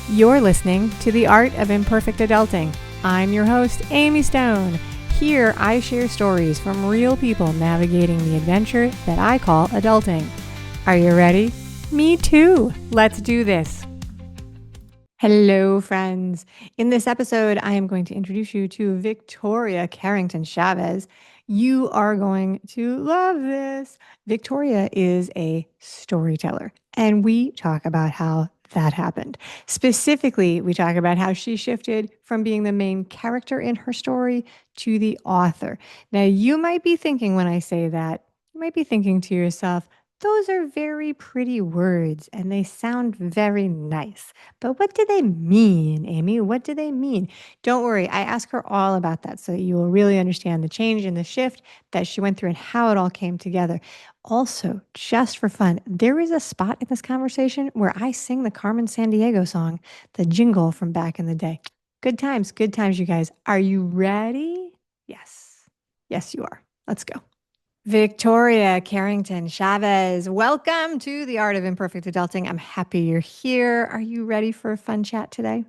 You're listening to The Art of Imperfect Adulting. I'm your host, Amy Stone. Here, I share stories from real people navigating the adventure that I call adulting. Are you ready? Me too. Let's do this. Hello, friends. In this episode, I am going to introduce you to Victoria Carrington Chavez. You are going to love this. Victoria is a storyteller, and we talk about how that happened. Specifically, we talk about how she shifted from being the main character in her story to the author. Now, you might be thinking when I say that, you might be thinking to yourself, those are very pretty words and they sound very nice. But what do they mean, Amy? What do they mean? Don't worry, I ask her all about that so that you will really understand the change and the shift that she went through and how it all came together. Also, just for fun, there is a spot in this conversation where I sing the Carmen San Diego song, the jingle from back in the day. Good times, you guys. Are you ready? Yes. Yes, you are. Let's go. Victoria Carrington Chavez, welcome to the Art of Imperfect Adulting. I'm happy you're here. Are you ready for a fun chat today?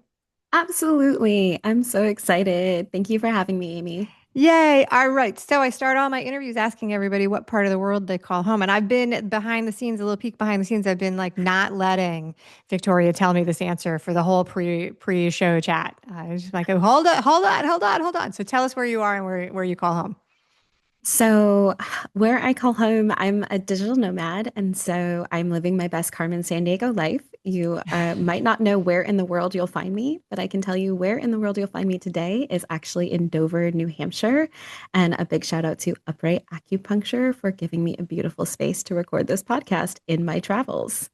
Absolutely. I'm so excited. Thank you for having me, Amy. Yay. All right. So I start all my interviews asking everybody what part of the world they call home. And I've been behind the scenes, a little peek behind the scenes. I've been like not letting Victoria tell me this answer for the whole pre-show chat. I was just like, oh, hold on. So tell us where you are and where you call home. So, where I call home, I'm a digital nomad, and so I'm living my best Carmen San Diego life. You might not know where in the world you'll find me, but I can tell you where in the world you'll find me today is actually in Dover, New Hampshire. And a big shout out to Upright Acupuncture for giving me a beautiful space to record this podcast in my travels.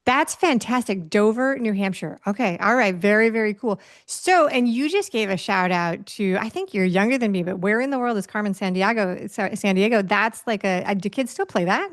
That's fantastic. Dover, New Hampshire. Okay. All right. Very, very cool. So, and you just gave a shout out to, I think you're younger than me, but where in the world is Carmen San Diego? San Diego. That's like do kids still play that?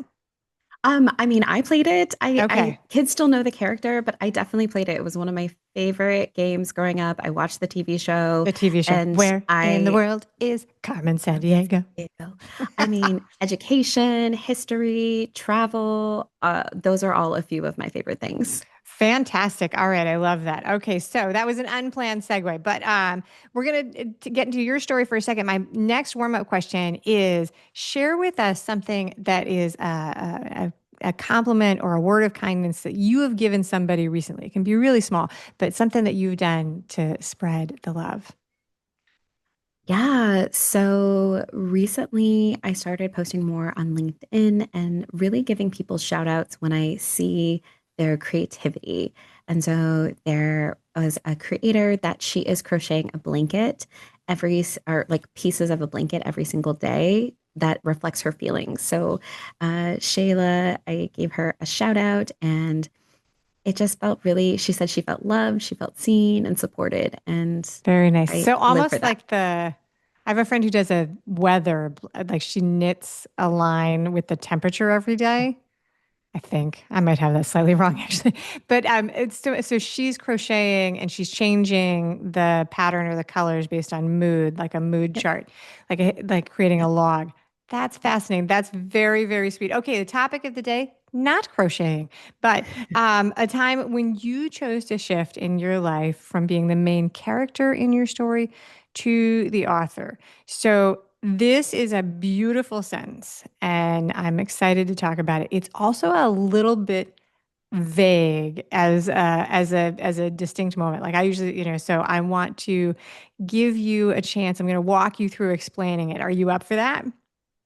I mean, I played it. I Okay. kids still know the character, but I definitely played it. It was one of my favorite games growing up. I watched the TV show The TV show. and Where in the I world is Carmen San Carmen Diego? Sandiego. I mean, education, history, travel, those are all a few of my favorite things. Fantastic. All right. I love that. Okay. So that was an unplanned segue, but we're going to get into your story for a second. My next warm up question is share with us something that is a compliment or a word of kindness that you have given somebody recently. It can be really small, but something that you've done to spread the love. Yeah, so recently I started posting more on LinkedIn and really giving people shout outs when I see their creativity. And so there was a creator that she is crocheting a blanket or like pieces of a blanket every single day that reflects her feelings. So Shayla, I gave her a shout out and it just felt really, she said she felt loved, she felt seen and supported. And Very nice. I So live for almost that. like I have a friend who does a weather, like she knits a line with the temperature every day. I think I might have that slightly wrong actually, but it's so she's crocheting and she's changing the pattern or the colors based on mood, like a mood Yep. chart, like creating a log. That's fascinating. That's very, very sweet. Okay, the topic of the day, not crocheting, but a time when you chose to shift in your life from being the main character in your story to the author. So this is a beautiful sentence, and I'm excited to talk about it. It's also a little bit vague as a distinct moment. Like I usually, so I want to give you a chance. I'm going to walk you through explaining it. Are you up for that?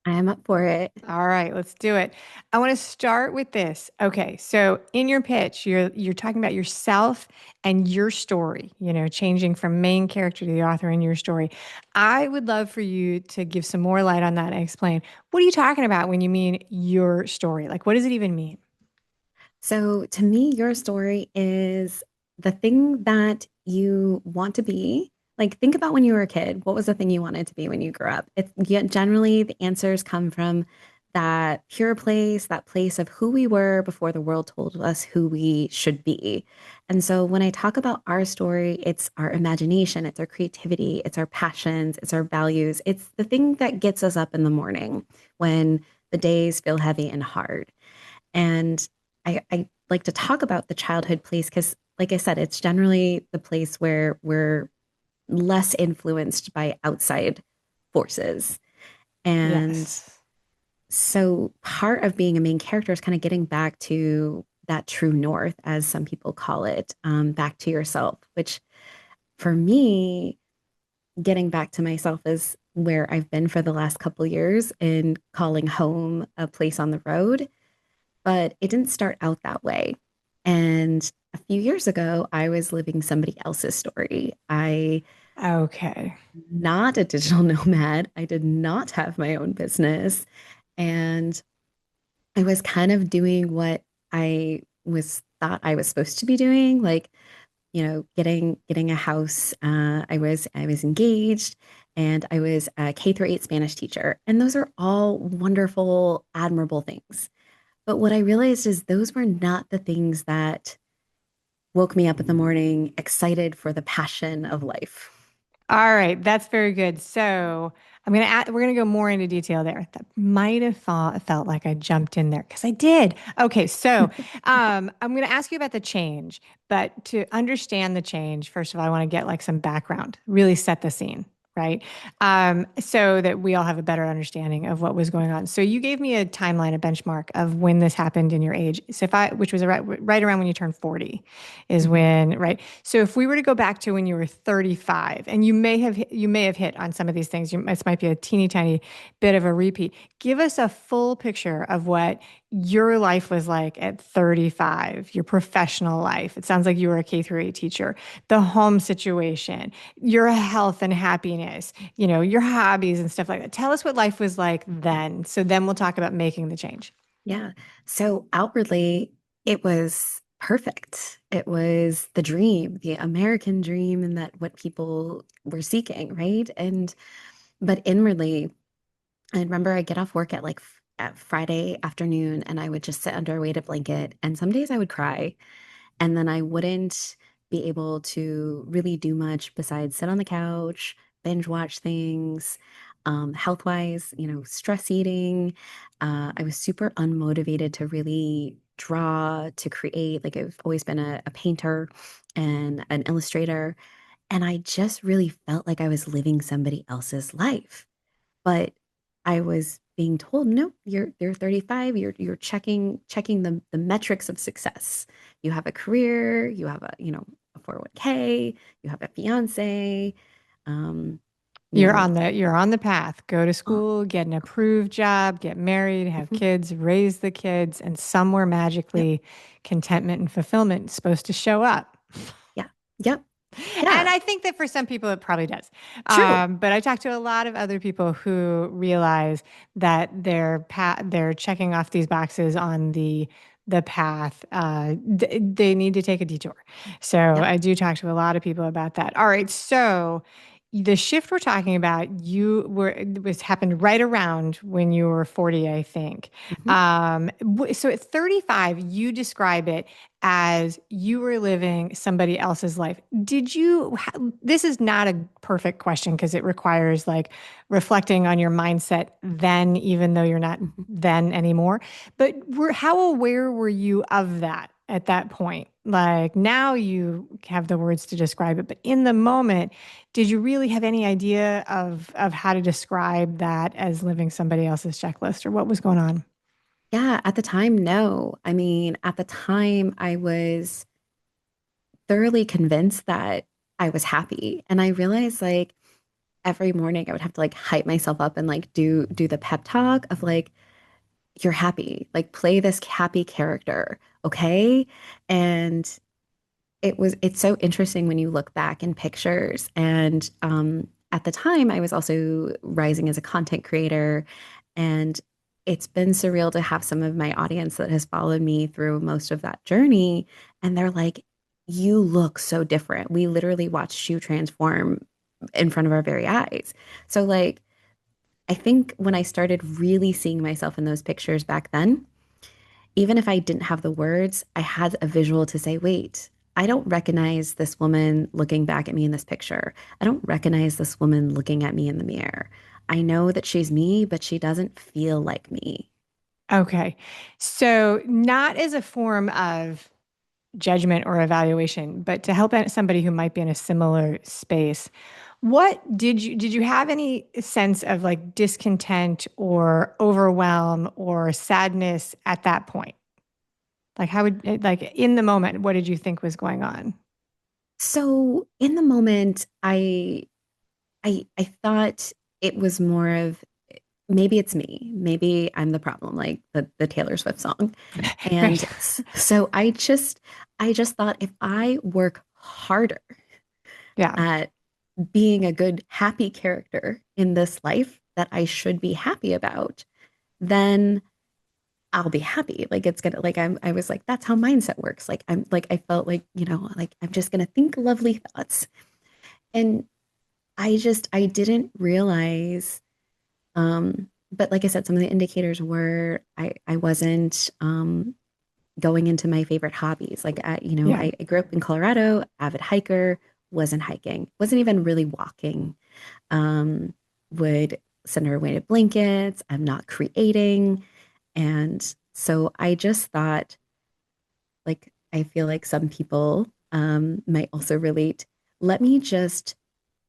I am up for it. All right, let's do it. I want to start with this. Okay, so in your pitch, you're talking about yourself and your story, changing from main character to the author in your story. I would love for you to give some more light on that and explain what are you talking about when you mean your story? Like what does it even mean? So, to me, your story is the thing that you want to be. Like, think about when you were a kid. What was the thing you wanted to be when you grew up? Generally, the answers come from that pure place, that place of who we were before the world told us who we should be. And so, when I talk about our story, it's our imagination, it's our creativity, it's our passions, it's our values. It's the thing that gets us up in the morning when the days feel heavy and hard. And I like to talk about the childhood place because like I said, it's generally the place where we're less influenced by outside forces. And Yes. so part of being a main character is kind of getting back to that true north, as some people call it, back to yourself, which for me, getting back to myself is where I've been for the last couple of years in calling home a place on the road. But it didn't start out that way. And a few years ago, I was living somebody else's story. I Okay. not a digital nomad. I did not have my own business. And I was kind of doing what I was thought I was supposed to be doing, like, getting a house. I was engaged and I was a K through 8 Spanish teacher. And those are all wonderful, admirable things. But what I realized is those were not the things that woke me up in the morning excited for the passion of life. All right, that's very good. So we're gonna go more into detail there. That might have felt like I jumped in there because I did. Okay, so I'm gonna ask you about the change, but to understand the change, first of all, I want to get like some background, really set the scene, right? So that we all have a better understanding of what was going on. So you gave me a timeline, a benchmark of when this happened in your age. So which was right around when you turned 40, is Mhm. when, right? So if we were to go back to when you were 35, and you may have hit on some of these things, this might be a teeny tiny bit of a repeat. Give us a full picture of what your life was like at 35, your professional life. It sounds like you were a K through 8 teacher, the home situation, your health and happiness, your hobbies and stuff like that. Tell us what life was like then. So then we'll talk about making the change. Yeah. So outwardly, it was perfect. It was the dream, the American dream, and that what people were seeking, right? But inwardly, I remember I get off work at at Friday afternoon and I would just sit under a weighted blanket. And some days I would cry. And then I wouldn't be able to really do much besides sit on the couch, binge watch things. Health wise, stress eating. I was super unmotivated to really draw, to create. Like I've always been a painter and an illustrator. And I just really felt like I was living somebody else's life. But I was being told, no, you're 35, you're checking the metrics of success. You have a career, you have a 401k, you have a fiance, um, you You're know, on the path. Go to oh, school, get an approved job, get married, have mhm, kids, raise the kids, and somewhere yep, magically contentment and fulfillment is supposed to show up. yeah, yep, And yeah, I think that for some people it probably does. true, But I talked to a lot of other people who realize that they're checking off these boxes on the path. They need to take a detour. So yep, I do talk to a lot of people about that. All right, so the shift we're talking about, it was happened right around when you were 40, I think. mhm, So at 35, you describe it as you were living somebody else's life. This is not a perfect question because it requires like reflecting on your mindset then, even though you're not mhm. then anymore. But how aware were you of that at that point? Like now you have the words to describe it, but in the moment, did you really have any idea of how to describe that as living somebody else's checklist or what was going on? Yeah. At the time, no. I mean, at the time, I was thoroughly convinced that I was happy, and I realized like every morning I would have to like hype myself up and like do the pep talk of like you're happy, like play this happy character, okay? And it's so interesting when you look back in pictures. And at the time I was also rising as a content creator, and it's been surreal to have some of my audience that has followed me through most of that journey, and they're like, you look so different. We literally watched you transform in front of our very eyes. So like I think when I started really seeing myself in those pictures back then, even if I didn't have the words, I had a visual to say, wait, I don't recognize this woman looking back at me in this picture. I don't recognize this woman looking at me in the mirror. I know that she's me, but she doesn't feel like me. Okay. So not as a form of judgment or evaluation, but to help somebody who might be in a similar space, what did you have any sense of like discontent or overwhelm or sadness at that point? Like how would like in the moment, what did you think was going on? So in the moment, I thought it was more of maybe it's me. Maybe I'm the problem, like the Taylor Swift song. Right. And so I just thought if I work harder Yeah. at being a good, happy character in this life that I should be happy about, then I'll be happy. Like it's gonna like I was like, that's how mindset works. Like I'm like I felt like, like I'm just gonna think lovely thoughts. And I didn't realize but like I said, some of the indicators were I wasn't going into my favorite hobbies. Like Yeah. I grew up in Colorado, avid hiker, wasn't hiking, wasn't even really walking. Um, would send her away to blankets. I'm not creating. And so I just thought, like, I feel like some people might also relate. Let me just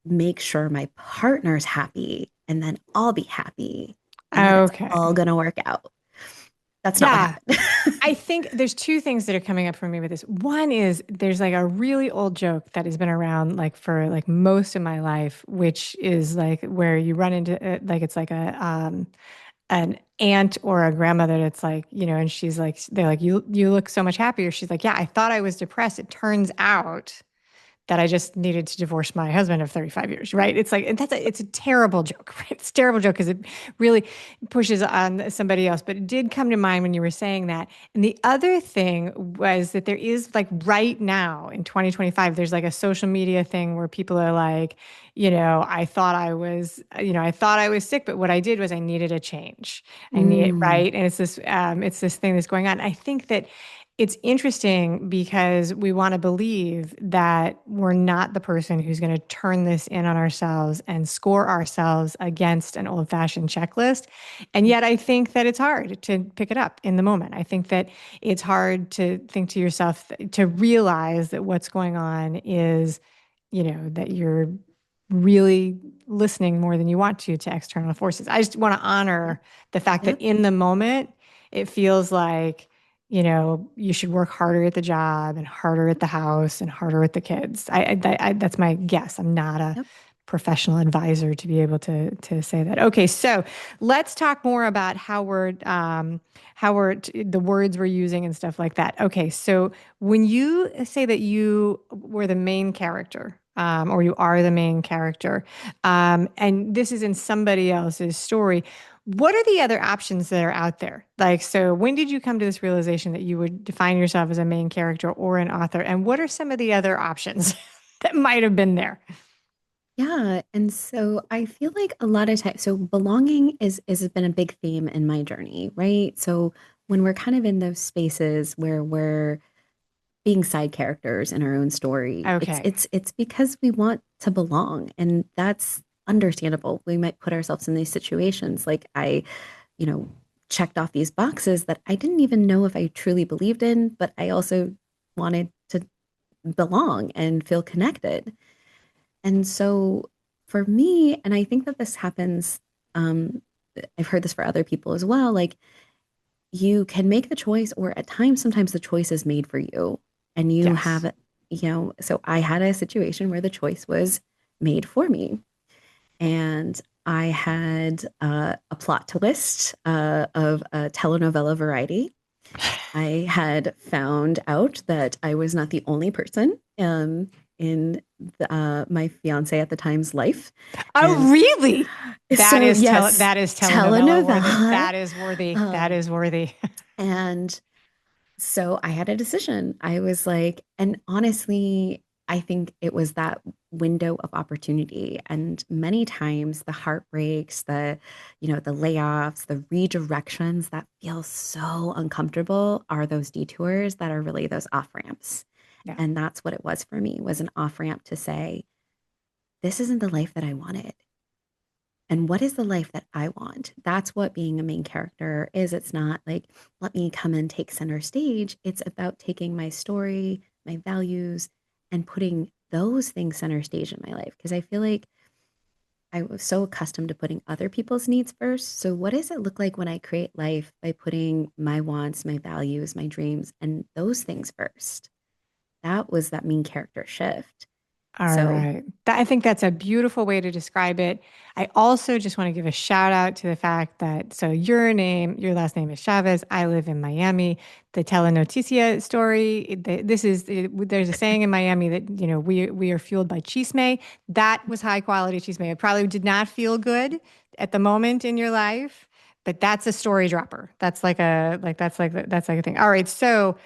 make sure my partner's happy and then I'll be happy and then it's Okay. all going to work out. That's not what Yeah. happened. I think there's two things that are coming up for me with this. One is there's like a really old joke that has been around like for like most of my life, which is like where you run into like it's like an aunt or a grandmother that's like, and she's like they're like you look so much happier. She's like, "Yeah, I thought I was depressed. It turns out that I just needed to divorce my husband of 35 years, right?" It's like, and it's a terrible joke, right? It's a terrible joke because it really pushes on somebody else. But it did come to mind when you were saying that. And the other thing was that there is like right now in 2025, there's like a social media thing where people are like, I thought I was sick, but what I did was I needed a change. I need it, Mm, right? And it's this thing that's going on. I think that it's interesting because we want to believe that we're not the person who's going to turn this in on ourselves and score ourselves against an old-fashioned checklist. And yet I think that it's hard to pick it up in the moment. I think that it's hard to think to yourself, to realize that what's going on is, that you're really listening more than you want to external forces. I just want to yep, honor the fact that yep, in the moment, it feels like you should work harder at the job and harder at the house and harder with the kids. That's my guess. I'm not a yep, professional advisor to be able to say that. Okay, so let's talk more about the words we're using and stuff like that. Okay, so when you say that you were the main character, or you are the main character, and this is in somebody else's story, what are the other options that are out there? Like, so when did you come to this realization that you would define yourself as a main character or an author? And what are some of the other options that might have been there? yeah. And so I feel like a lot of times, so belonging is has been a big theme in my journey, right? So when we're kind of in those spaces where we're being side characters in our own story, it's Okay. it's it's because we want to belong, and that's understandable. We might put ourselves in these situations, like I, you know, checked off these boxes that I didn't even know if I truly believed in, but I also wanted to belong and feel connected. And so for me, and I think that this happens, um, I've heard this for other people as well, like you can make the choice, or at times, sometimes the choice is made for you. And you Yes. have, so I had a situation where the choice was made for me. And I had a plot twist of a telenovela variety. I had found out that I was not the only person in my fiance at the time's life. Oh, And really? so, yes, That is telenovela worthy. telenovela. That is worthy. That Um, is worthy. and so I had a decision. I was like, and honestly, I think it was that window of opportunity. And many times the heartbreaks, the layoffs, the redirections that feel so uncomfortable are those detours that are really those off ramps. Yeah. And that's what it was for me, was an off ramp to say, this isn't the life that I wanted. and what is the life that I want? That's what being a main character is. It's not like, let me come and take center stage. It's about taking my story, my values, and putting those things center stage in my life. Because I feel like I was so accustomed to putting other people's needs first. So, what does it look like when I create life by putting my wants, my values, my dreams, and those things first? That was that main character shift. All So, right. I think that's a beautiful way to describe it. I also just want to give a shout out to the fact that, so your last name is Chavez. I live in Miami. The telenoticia story, there's a saying in Miami that, we are fueled by chisme. That was high quality chisme. It probably did not feel good at the moment in your life, but that's a story dropper. That's like a thing. All right. So,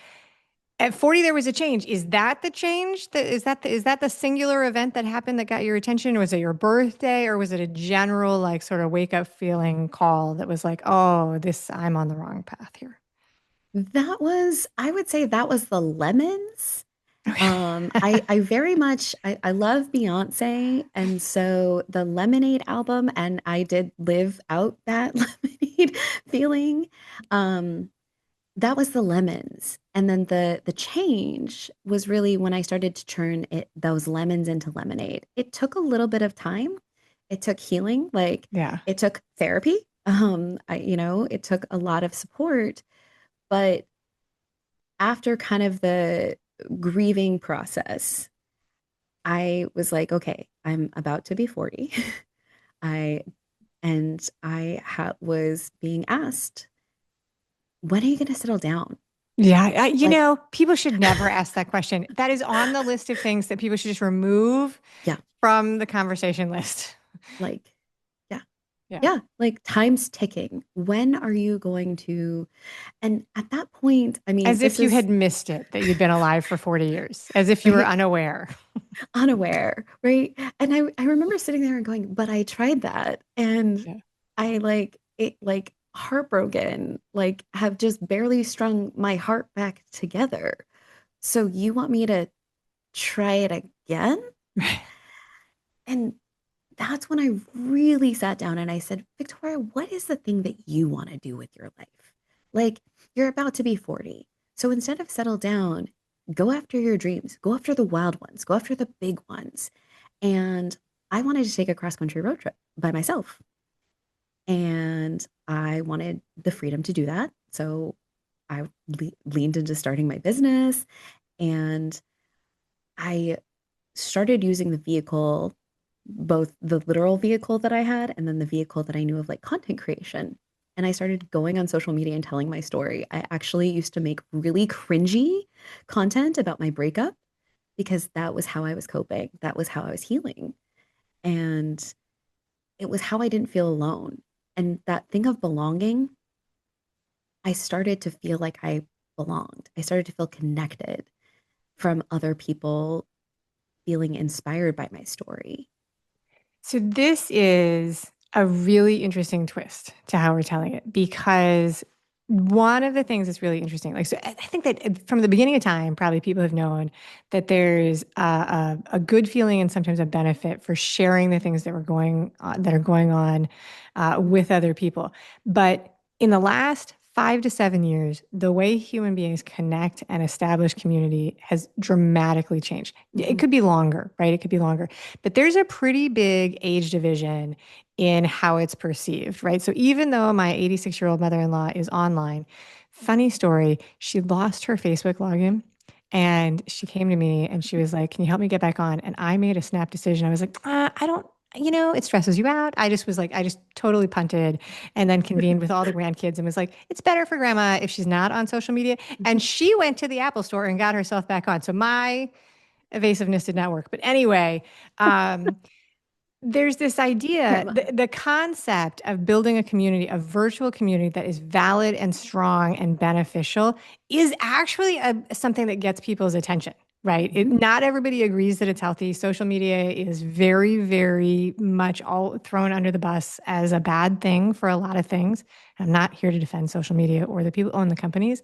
at 40, there was a change. Is that the change? Is that the singular event that happened that got your attention? Was it your birthday, or was it a general, like, sort of wake up feeling call that was like, oh, I'm on the wrong path here? I would say that was the lemons. Okay. I very much I love Beyonce, and so the Lemonade album, and I did live out that lemonade feeling. Um, that was the lemons, and then the change was really when I started to turn those lemons into lemonade. It took a little bit of time. It took healing, like Yeah. it took therapy. It took a lot of support, but after kind of the grieving process, I was like, okay, I'm about to be 40. I was being asked, when are you going to settle down? Yeah. Like, People should never ask that question. That is on the list of things that people should just remove yeah, from the conversation list. like, yeah, Yeah. yeah, like time's ticking. When are you going to? And at that point, I mean, As this if you is had missed it, that you'd been alive for 40 years, as if you were right, unaware. unaware, right? And I remember sitting there and going, but I tried that. And Yeah. I like it, like heartbroken, like have just barely strung my heart back together. So you want me to try it again? And that's when I really sat down and I said, Victoria, what is the thing that you want to do with your life? Like, you're about to be 40. So instead of settle down, go after your dreams, go after the wild ones, go after the big ones. And I wanted to take a cross country road trip by myself. And I wanted the freedom to do that. So I leaned into starting my business, and I started using the vehicle, both the literal vehicle that I had and then the vehicle that I knew of, like content creation. And I started going on social media and telling my story. I actually used to make really cringy content about my breakup because that was how I was coping. That was how I was healing. And it was how I didn't feel alone. And that thing of belonging, I started to feel like I belonged. I started to feel connected from other people feeling inspired by my story. So this is a really interesting twist to how we're telling it, because one of the things that's really interesting, like, so I think that from the beginning of time, probably people have known that there's a good feeling and sometimes a benefit for sharing the things that are going on with other people. But in the last 5 to 7 years, the way human beings connect and establish community has dramatically changed. It Mhm. could be longer, right? It could be longer. But there's a pretty big age division in how it's perceived, right? So even though my 86-year-old mother-in-law is online, funny story, she lost her Facebook login and she came to me and she was like, "Can you help me get back on?" And I made a snap decision. I was like, I don't, it stresses you out. I just totally punted and then convened with all the grandkids and was like, it's better for grandma if she's not on social media. And she went to the Apple store and got herself back on. So my evasiveness did not work. But anyway, um, there's this idea, Grandma. the concept of building a community, a virtual community that is valid and strong and beneficial is actually something that gets people's attention, right? Mhm. Not everybody agrees that it's healthy. Social media is very, very much all thrown under the bus as a bad thing for a lot of things. I'm not here to defend social media or the people who own the companies,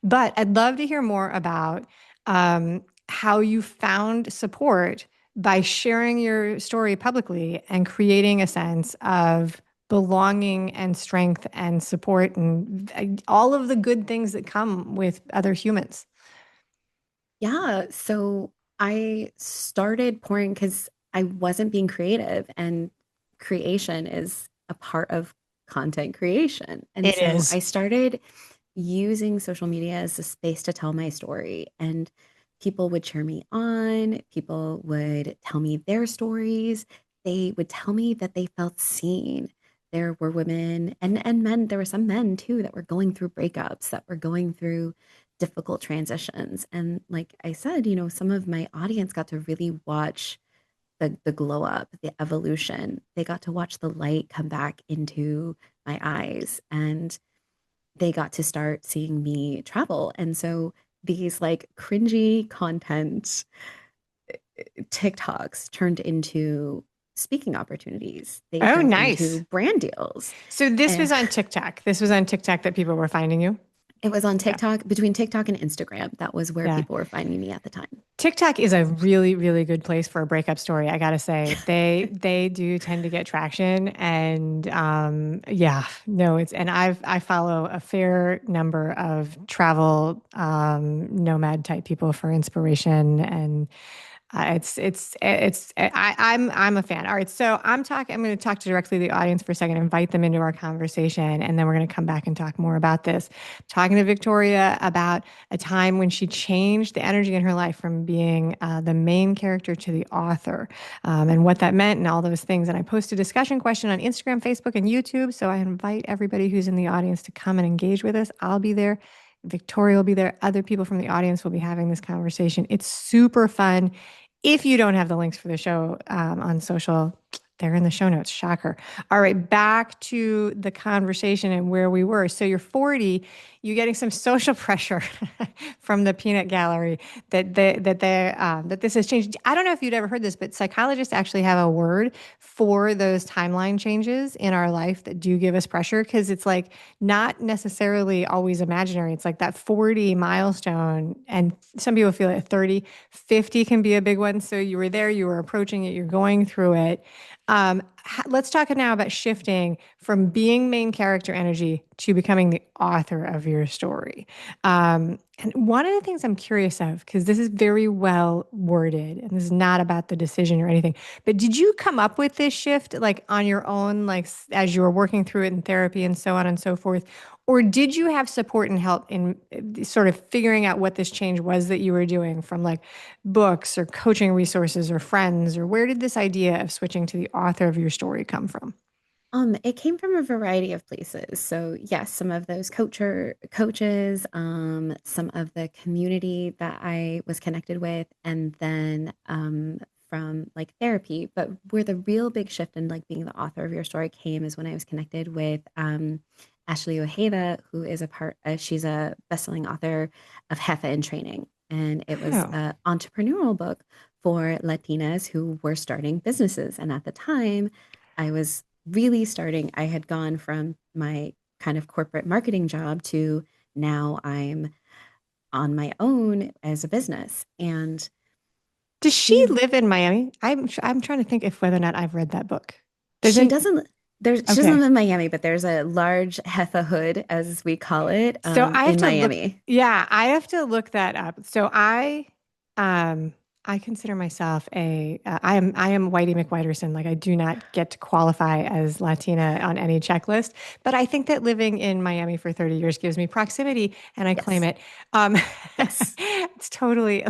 but I'd love to hear more about how you found support by sharing your story publicly and creating a sense of belonging and strength and support and all of the good things that come with other humans. Yeah. So I started pouring because I wasn't being creative, and creation is a part of content creation. And It so is. I started using social media as a space to tell my story. And people would cheer me on, people would tell me their stories. They would tell me that they felt seen. There were women and men, there were some men too that were going through breakups, that were going through difficult transitions. And like I said, some of my audience got to really watch the glow up, the evolution. They got to watch the light come back into my eyes, and they got to start seeing me travel. And so these like cringy content TikToks turned into speaking opportunities. They Oh, turned into nice. brand deals. So this And was on TikTok. This was on TikTok that people were finding you. it was on Yeah. TikTok, between TikTok and Instagram. That was where Yeah. people were finding me at the time. TikTok is a really, really good place for a breakup story. I gotta say, they do tend to get traction, and yeah, no, it's and I follow a fair number of travel nomad type people for inspiration, and I'm a fan. All right, so I'm going to talk directly to the audience for a second, invite them into our conversation, and then we're going to come back and talk more about this. Talking to Victoria about a time when she changed the energy in her life from being the main character to the author, and what that meant, and all those things. And I post a discussion question on Instagram, Facebook, and YouTube. So I invite everybody who's in the audience to come and engage with us. I'll be there. Victoria will be there. Other people from the audience will be having this conversation. It's super fun. If you don't have the links for the show on social, they're in the show notes. Shocker. All right, back to the conversation and where we were. So you're 40, you're getting some social pressure from the peanut gallery that this has changed. I don't know if you'd ever heard this, but psychologists actually have a word for those timeline changes in our life that do give us pressure, because it's like not necessarily always imaginary. It's like that 40 milestone, and some people feel at 30, 50 can be a big one. So you were there, you were approaching it, you're going through it. Let's talk now about shifting from being main character energy to becoming the author of your story. And one of the things I'm curious of, because this is very well worded and this is not about the decision or anything, but did you come up with this shift like on your own, like as you were working through it in therapy and so on and so forth? Or did you have support and help in sort of figuring out what this change was that you were doing from like books or coaching resources or friends? Or where did this idea of switching to the author of your story come from? It came from a variety of places. So yes, some of those coaches, some of the community that I was connected with, and then from like therapy. But where the real big shift in like being the author of your story came is when I was connected with Ashley Ojeda, who is she's a bestselling author of HEFA in training. And it was Oh, an entrepreneurial book for Latinas who were starting businesses. And at the time, I was really starting, I had gone from my kind of corporate marketing job to now I'm on my own as a business. And does she she live in Miami? I'm trying to think if whether or not I've read that book. There's she an doesn't she doesn't okay. live in Miami, but there's a large HEFA hood, as we call it, So I have in to look, Miami. yeah, I have to look that up. Um, I consider myself I am Whitey McWhiterson. Like I do not get to qualify as Latina on any checklist, but I think that living in Miami for 30 years gives me proximity, and I claim Yes. it. Um, Yes. it's totally,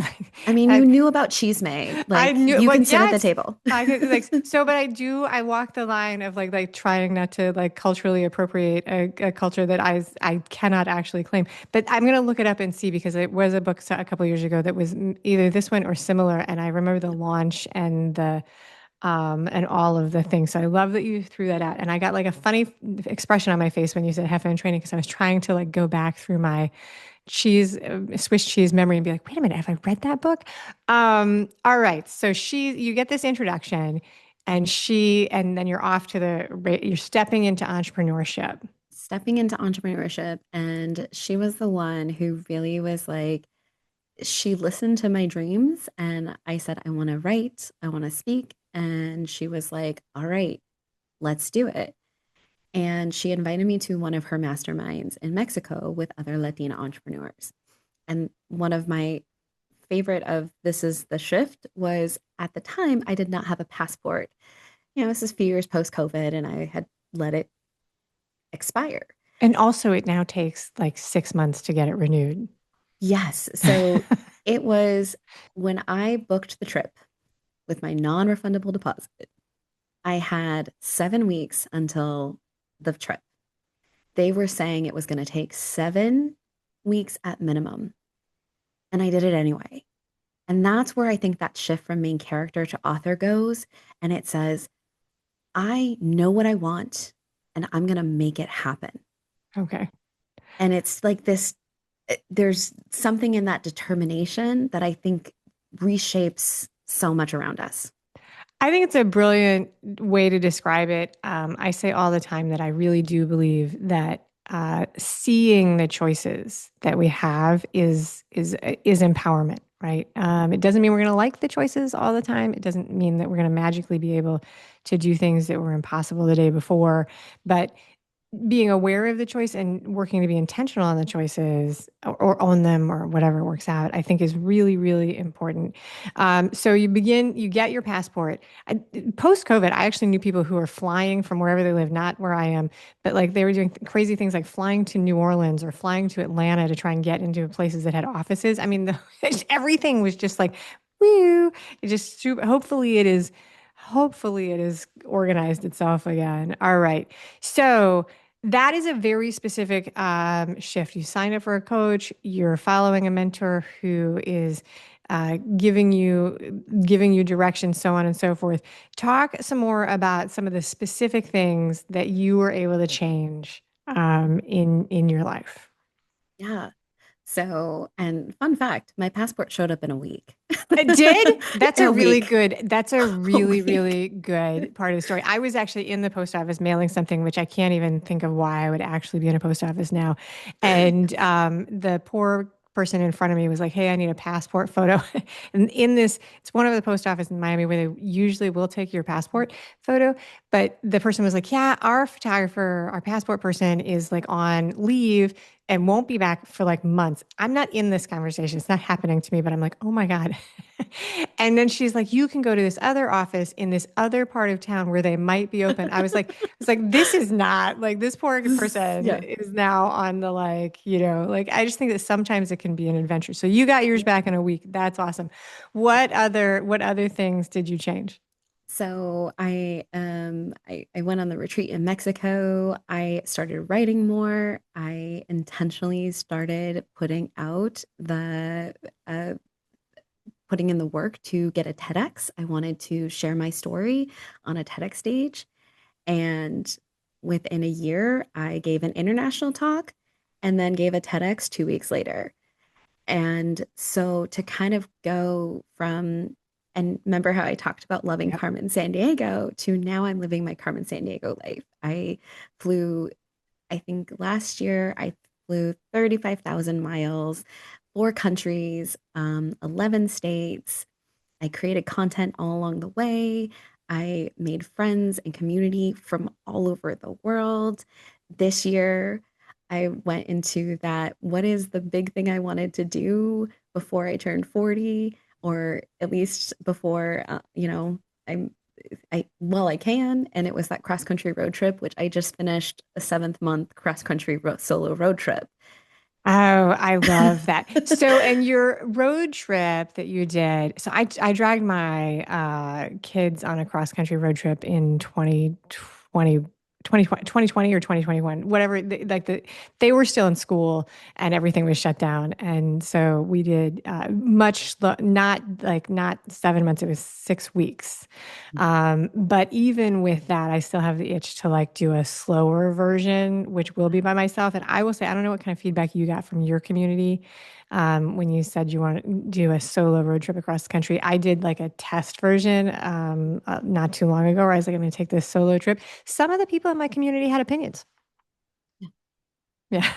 I mean, I, you knew about Cheese May. I Like knew, you well, can sit at the yes, table. I could like so, but I walk the line of like trying not to like culturally appropriate a culture that I cannot actually claim. But I'm gonna look it up and see, because it was a book a couple years ago that was either this one or similar, and I remember the launch and all of the things. So I love that you threw that out, and I got like a funny expression on my face when you said "Hefe in training," because I was trying to like go back through my Swiss cheese memory and be like, wait a minute, have I read that book? All right. So you get this introduction, and then you're off to you're stepping into entrepreneurship. Stepping into entrepreneurship, and she was the one who really was like, she listened to my dreams and I said, I want to write, I want to speak. And she was like, all right, let's do it. And she invited me to one of her masterminds in Mexico with other Latina entrepreneurs. And one of my favorite of this is the shift was at the time I did not have a passport. This is a few years post COVID and I had let it expire. And also, it now takes like 6 months to get it renewed. Yes. So it was when I booked the trip with my non-refundable deposit, I had 7 weeks until the trip. They were saying it was going to take 7 weeks at minimum. And I did it anyway. And that's where I think that shift from main character to author goes. And it says, I know what I want and I'm going to make it happen. Okay. And it's like this, there's something in that determination that I think reshapes so much around us. I think it's a brilliant way to describe it. I say all the time that I really do believe that seeing the choices that we have is empowerment, right? It doesn't mean we're going to like the choices all the time. It doesn't mean that we're going to magically be able to do things that were impossible the day before, but being aware of the choice and working to be intentional on the choices or own them or whatever works out, I think is really, really important. So you get your passport. Post COVID, I actually knew people who were flying from wherever they live, not where I am, but like they were doing crazy things like flying to New Orleans or flying to Atlanta to try and get into places that had offices. I mean, everything was just like, woo, it just super, hopefully it is organized itself again. All right. So that is a very specific shift. You sign up for a coach, you're following a mentor who is giving you direction, so on and so forth. Talk some more about some of the specific things that you were able to change in your life. Yeah. So, and fun fact, my passport showed up in a week. It did? That's A week. that's a A really, week. really good part of the story. I was actually in the post office mailing something, which I can't even think of why I would actually be in a post office now. And the poor person in front of me was like, "Hey, I need a passport photo." And it's one of the post office in Miami where they usually will take your passport photo. But the person was like, "Yeah, our photographer, our passport person is like on leave and won't be back for like months." I'm not in this conversation. It's not happening to me, but I'm like, oh my God. And then she's like, you can go to this other office in this other part of town where they might be open. I was like, this is not like this poor person Yeah. is now on the like, I just think that sometimes it can be an adventure. So you got yours back in a week. That's awesome. What other things did you change? So I went on the retreat in Mexico. I started writing more. I intentionally started uh, putting in the work to get a TEDx. I wanted to share my story on a TEDx stage. And within a year, I gave an international talk and then gave a TEDx 2 weeks later. And so to kind of go from, and remember how I talked about loving Yep. Carmen San Diego to now I'm living my Carmen San Diego life. I flew, I think last year I flew 35,000 miles, 4 countries, 11 states. I created content all along the way. I made friends and community from all over the world. This year, I went into that. What is the big thing I wanted to do before I turned 40, or at least before, I'm, I can. And it was that cross country road trip, which I just finished a 7th month cross country solo road trip. Oh, I love that. So, and your road trip that you did, so I dragged my kids on a cross country road trip in 2020 or 2021, whatever, they were still in school and everything was shut down. And so we did not 7 months, it was 6 weeks. But even with that, I still have the itch to like do a slower version, which will be by myself. And I will say, I don't know what kind of feedback you got from your community when you said you want to do a solo road trip across the country. I did like a test version not too long ago where I was like, I'm going to take this solo trip. Some of the people in my community had opinions. Yeah.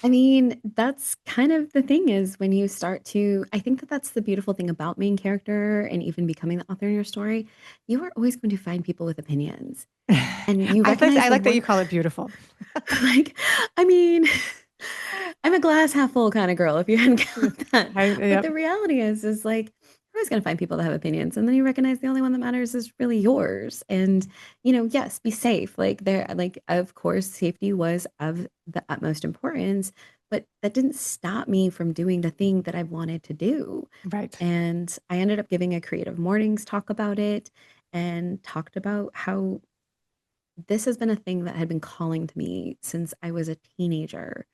I mean, that's kind of the thing is when you start to, I think that that's the beautiful thing about main character and even becoming the author in your story. You are always going to find people with opinions and you recognize I the like that one, you call it beautiful. like, I mean, I'm a glass half full kind of girl if you hadn't count that. But the Yep. reality is like, you're always going to find people that have opinions. And then you recognize the only one that matters is really yours. And, yes, be safe. Like, of course, safety was of the utmost importance, but that didn't stop me from doing the thing that I wanted to do. Right. And I ended up giving a creative mornings talk about it and talked about how this has been a thing that had been calling to me since I was a teenager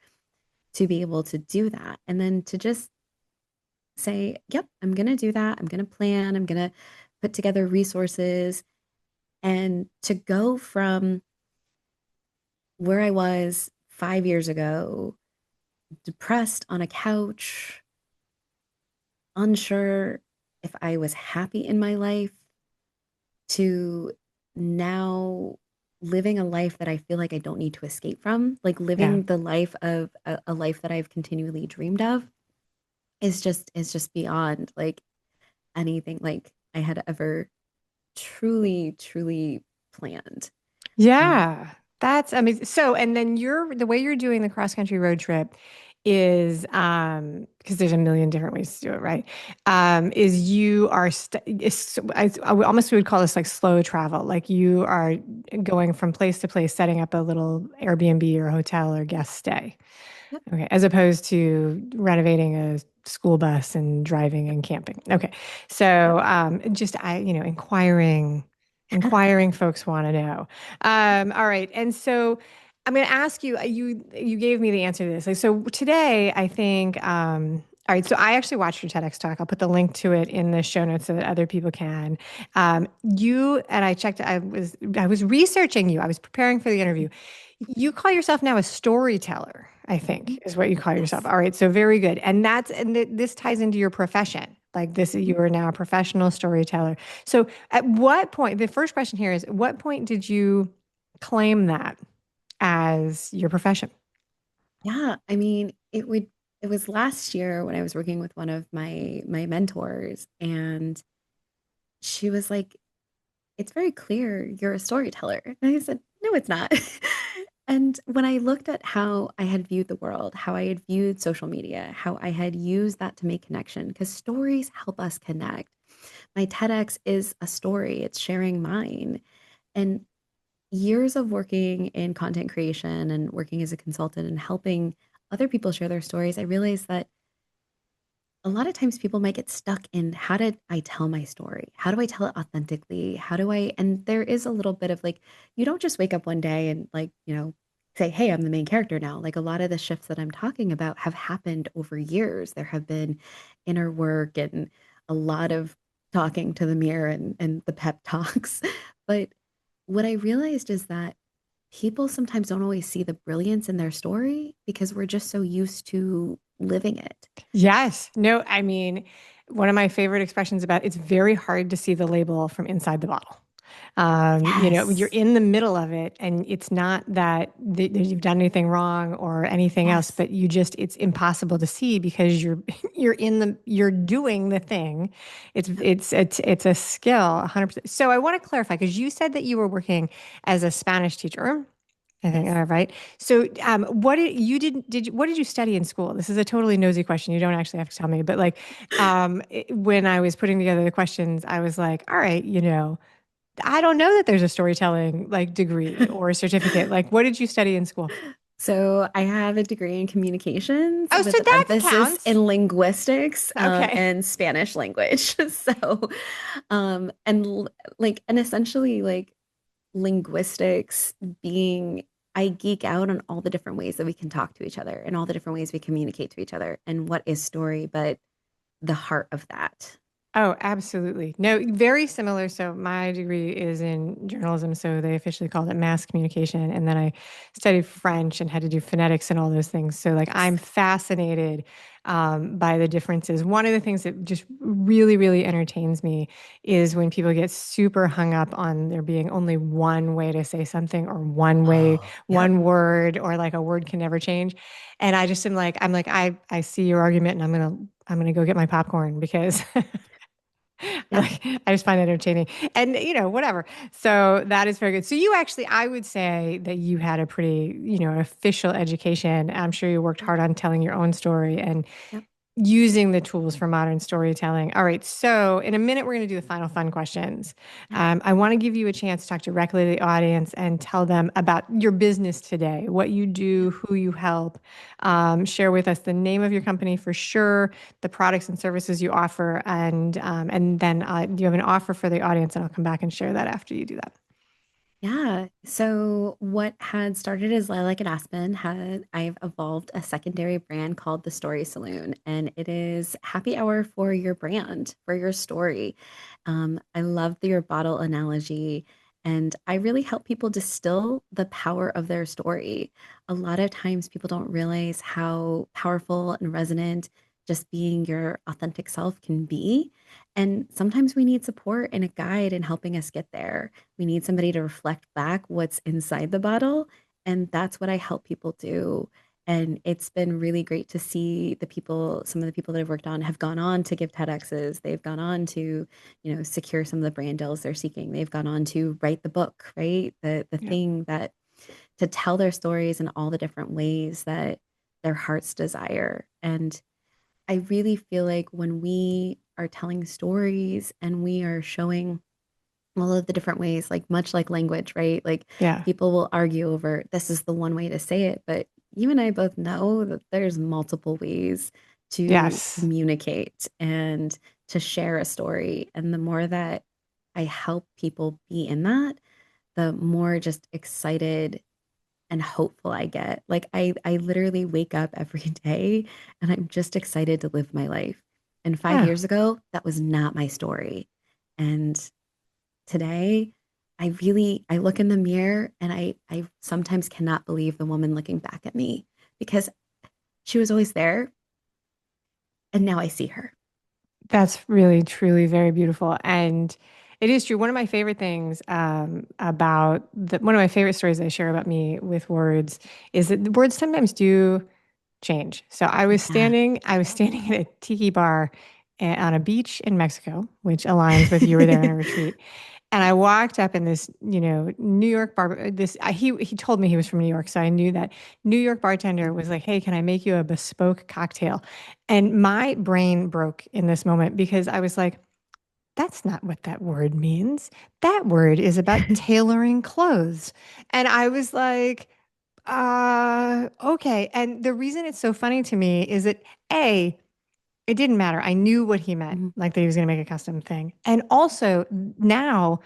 to be able to do that. And then to just say, yep, I'm going to do that. I'm going to plan, I'm going to put together resources and to go from where I was 5 years ago, depressed on a couch, unsure if I was happy in my life, to now living a life that I feel like I don't need to escape from, like Yeah. living the life of a life that I've continually dreamed of is just beyond like anything like I had ever truly planned. Um, Yeah, that's amazing. So, and then the way you're doing the cross country road trip is because there's a million different ways to do it, right? Is you are I would almost we would call this like slow travel. Like you are going from place to place, setting up a little Airbnb or hotel or guest stay. yep. Okay, as opposed to renovating a school bus and driving and camping. Okay, so Yep. just inquiring folks want to know. All right, and so I'm going to ask you. You gave me the answer to this. Like, so today, I think. All right, so I actually watched your TEDx talk. I'll put the link to it in the show notes so that other people can. You and I checked. I was researching you. I was preparing for the interview. You call yourself now a storyteller, I think, Mhm. is what you call yourself. Yes. All right, so very good. This ties into your profession. Like this, Mhm. you are now a professional storyteller. So at what point, the first question here is, at what point did you claim that as your profession? Yeah, I mean, it was last year when I was working with one of my mentors and she was like, "It's very clear you're a storyteller." And I said, "No, it's not." And when I looked at how I had viewed the world, how I had viewed social media, how I had used that to make connection, because stories help us connect. My TEDx is a story, it's sharing mine. And years of working in content creation and working as a consultant and helping other people share their stories, I realized that a lot of times people might get stuck in how did I tell my story? How do I tell it authentically? How do I, and there is a little bit of like, you don't just wake up one day and like, say, hey, I'm the main character now. Like a lot of the shifts that I'm talking about have happened over years. There have been inner work and a lot of talking to the mirror and the pep talks. But what I realized is that people sometimes don't always see the brilliance in their story because we're just so used to living it. Yes. No, I mean, one of my favorite expressions about it's very hard to see the label from inside the bottle. You're Yes. in the middle of it, and it's not that you've done anything wrong or anything else, Yes. but it's impossible to see because you're doing the thing. Yep. It's a skill, 100%. So I want to clarify because you said that you were working as a Spanish teacher. I think, Yes. right. So, what what did you study in school? This is a totally nosy question. You don't actually have to tell me, but like, when I was putting together the questions, I was like, all right, I don't know that there's a storytelling like degree or a certificate. Like, what did you study in school? So I have a degree in communications Oh, so with an that emphasis counts. in linguistics Okay. and Spanish language. So, and and essentially like linguistics being, I geek out on all the different ways that we can talk to each other and all the different ways we communicate to each other and what is story, but the heart of that. Oh, absolutely. No, very similar. So my degree is in journalism, so they officially called it mass communication. And then I studied French and had to do phonetics and all those things. So like I'm fascinated by the differences. One of the things that just really, really entertains me is when people get super hung up on there being only one way to say something or one way, Oh, yep. one word, or like a word can never change. And I just am like, I see your argument and I'm gonna go get my popcorn because Yep. I just find it entertaining and whatever. So that is very good. So you actually, I would say that you had a pretty, official education. I'm sure you worked Yep. hard on telling your own story and Yep. using the tools for modern storytelling. All right. So in a minute, we're going to do the final fun questions. Yep. I want to give you a chance to talk directly to the audience and tell them about your business today, what you do, Yep. who you help. Share with us the name of your company for sure, the products and services you offer, and then do you have an offer for the audience? And I'll come back and share that after you do that. Yeah. So what had started as Lilac and Aspen I've evolved a secondary brand called the Story Saloon, and it is happy hour for your brand, for your story. I love your bottle analogy, and I really help people distill the power of their story. A lot of times people don't realize how powerful and resonant just being your authentic self can be. And sometimes we need support and a guide in helping us get there. We need somebody to reflect back what's inside the bottle. And that's what I help people do. And it's been really great to see some of the people that I've worked on have gone on to give TEDx's. They've gone on to, secure some of the brand deals they're seeking. They've gone on to write the book, right? The Yeah. thing that to tell their stories in all the different ways that their hearts desire. And I really feel like when we are telling stories and we are showing all of the different ways, like much like language, right? Like Yeah. people will argue over this is the one way to say it, but you and I both know that there's multiple ways to Yes. communicate and to share a story. And the more that I help people be in that, the more just excited and hopeful I get. Like I literally wake up every day and I'm just excited to live my life. And 5 Yeah. years ago, that was not my story. And today, I look in the mirror and I sometimes cannot believe the woman looking back at me because she was always there and now I see her. That's really, truly very beautiful. And it is true. One of my favorite things one of my favorite stories I share about me with words is that the words sometimes do change. So Yeah. I was standing at a tiki bar on a beach in Mexico, which aligns with you were there on a retreat. And I walked up in this, New York bar. He told me he was from New York, so I knew that New York bartender was like, "Hey, can I make you a bespoke cocktail?" And my brain broke in this moment because I was like, "That's not what that word means. That word is about tailoring clothes." And I was like, okay." And the reason it's so funny to me is that A, it didn't matter. I knew what he meant, Mhm. like that he was going to make a custom thing. And also now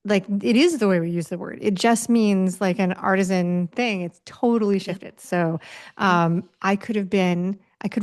like it is the way we use the word. It just means like an artisan thing. It's totally Yep. shifted. So Yep. I could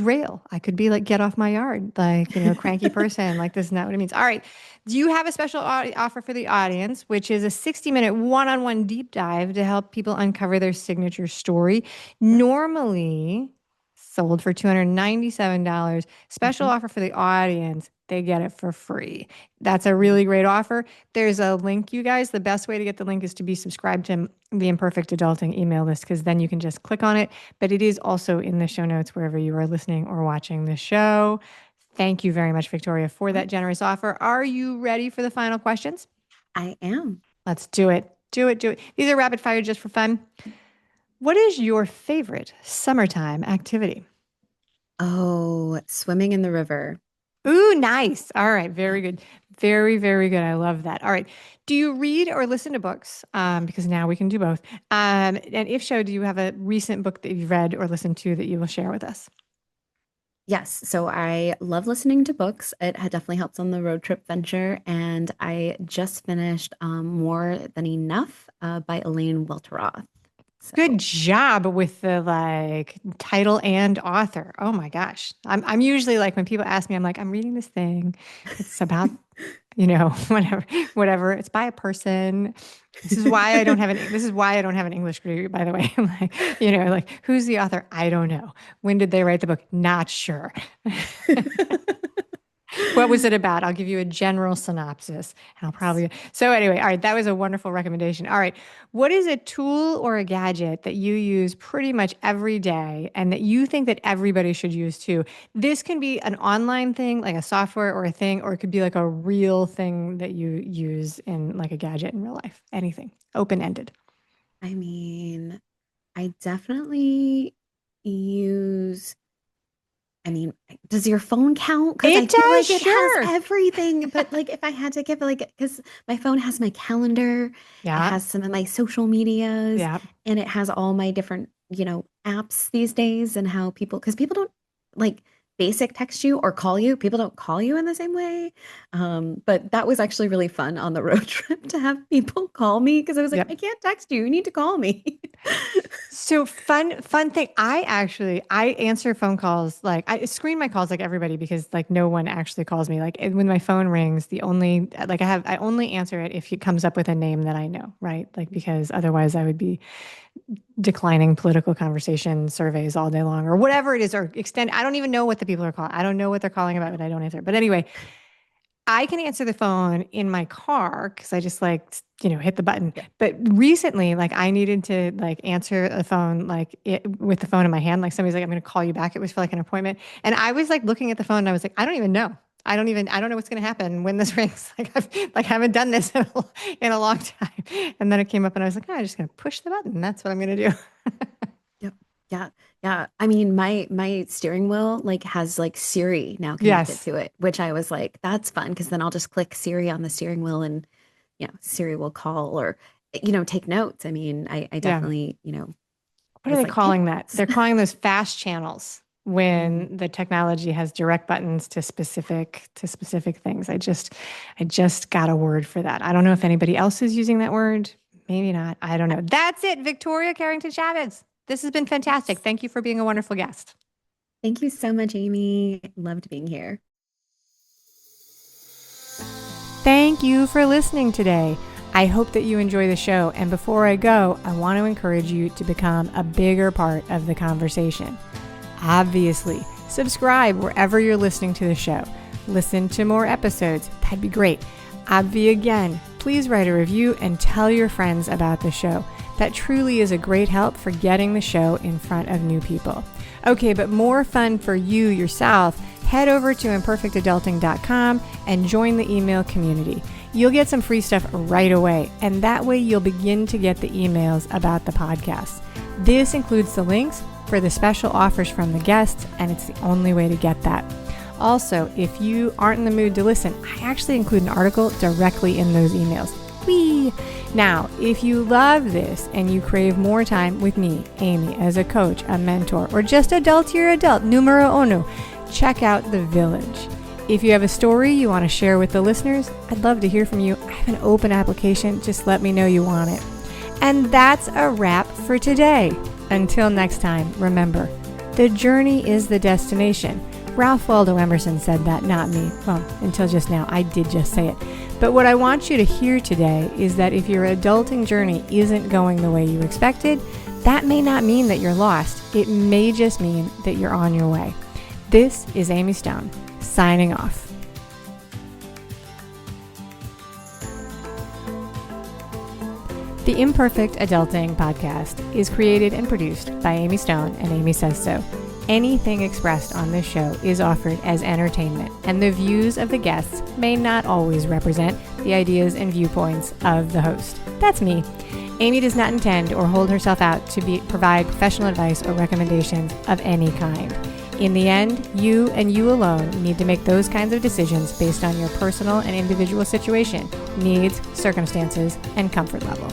rail. I could be like, get off my yard, like, cranky person. Like this is not what it means. All right. Do you have a special offer for the audience, which is a 60-minute one-on-one deep dive to help people uncover their signature story? Yep. Normally sold for $297. Special Mhm. offer for the audience. They get it for free. That's a Mhm. really great offer. There's a link, you guys. The best way to get the link is to be subscribed to the Imperfect Adulting email list because then you can just click on it. But it is also in the show notes wherever you are listening or watching the show. Thank you very much, Victoria, Of for that course. generous offer. Are you ready for the final questions? I am. Let's do it. Do it. Do it. These are rapid fire just for fun. What is your favorite summertime activity? Oh, swimming in the river. Ooh, nice. All right. Very Yep. good. Very, very good. I love that. All right. Do you read or listen to books? Because now we can do both. And if so, do you have a recent book that you've read or listened to that you will share with us? Yes, so I love listening to books. It had definitely helped on the road trip venture, and I just finished More Than Enough by Elaine Welteroth. Good So, job with the like title and author. Oh my gosh. I'm usually like when people ask me, I'm like, I'm reading this thing. It's about whatever. It's by a person. This is why I don't have an English degree, by the way. Like who's the author? I don't know. When did they write the book? Not sure. What was it about? I'll give you a general synopsis. So anyway, all right, that was a wonderful recommendation. All right, what is a tool or a gadget that you use pretty much every day and that you think that everybody should use too? This can be an online thing, like a software or a thing, or it could be like a real thing that you use in like a gadget in real life. Anything, open-ended. I mean, I definitely use does your phone count? Because I It feel does, like it sure. has everything. But like, if I had to give because my phone has my calendar, it Yeah, has some of my social medias, yeah. and it has all my different, apps these days and how because people don't like basic text you or call you. People don't call you in the same way. But that was actually really fun on the road trip to have people call me because I was like, Yep. I can't text you. You need to call me. So fun thing. I answer phone calls, like I screen my calls like everybody because like no one actually calls me. Like when my phone rings, I only answer it if it comes up with a name that I know, right? Like because otherwise I would be declining political conversation surveys all day long or whatever it is, or I don't even know what the people are calling. I don't know what they're calling about, but I don't answer. But anyway, I can answer the phone in my car because I just hit the button. Yeah. But recently, like I needed to like answer the phone with the phone in my hand. Like somebody's like, I'm going to call you back. It was for like an appointment. And I was like looking at the phone and I was like, I don't even know. I don't know what's going to happen when this rings. I haven't done this in a long time. And then it came up and I was like, I'm just going to push the button. That's what I'm going to do. Yep. Yeah. Yeah. I mean, my steering wheel has like Siri now connected Yes. to it, which I was like, that's fun because then I'll just click Siri on the steering wheel and Siri will call or take notes. I mean, I Yeah. definitely, What are was they like, take calling that? notes. They're calling those fast channels Mm. when the technology has direct buttons to specific things. I just got a word for that. I don't know if anybody else is using that word. Maybe not. I don't know. That's it, Victoria Carrington Chavez. This has been fantastic. Yes. Thank you for being a wonderful guest. Thank you so much, Amy. Loved being here. Thank you for listening today. I hope that you enjoy the show. And before I go, I want to encourage you to become a bigger part of the conversation. Obviously, subscribe wherever you're listening to the show. Listen to more episodes. That'd be great. Again, please write a review and tell your friends about the show. That truly is a great help for getting the show in front of new people. Okay, but more fun for you yourself, head over to imperfectadulting.com and join the email community. You'll get some free stuff right away, and that way you'll begin to get the emails about the podcast. This includes the links for the special offers from the guests, and it's the only way to get that. Also, if you aren't in the mood to listen, I actually include an article directly in those emails. Whee! Now, if you love this and you crave more time with me, Amy, as a coach, a mentor, or just adultier adult, numero uno, check out The Village. If you have a story you want to share with the listeners, I'd love to hear from you. I have an open application. Just let me know you want it. And that's a wrap for today. Until next time, remember, the journey is the destination. Ralph Waldo Emerson said that, not me. Well, until just now, I did just say it. But what I want you to hear today is that if your adulting journey isn't going the way you expected, that may not mean that you're lost. It may just mean that you're on your way. This is Amy Stone, signing off. The Imperfect Adulting podcast is created and produced by Amy Stone and Amy Says So. Anything expressed on this show is offered as entertainment, and the views of the guests may not always represent the ideas and viewpoints of the host. That's me. Amy does not intend or hold herself out to provide professional advice or recommendations of any kind. In the end, you and you alone need to make those kinds of decisions based on your personal and individual situation, needs, circumstances, and comfort level.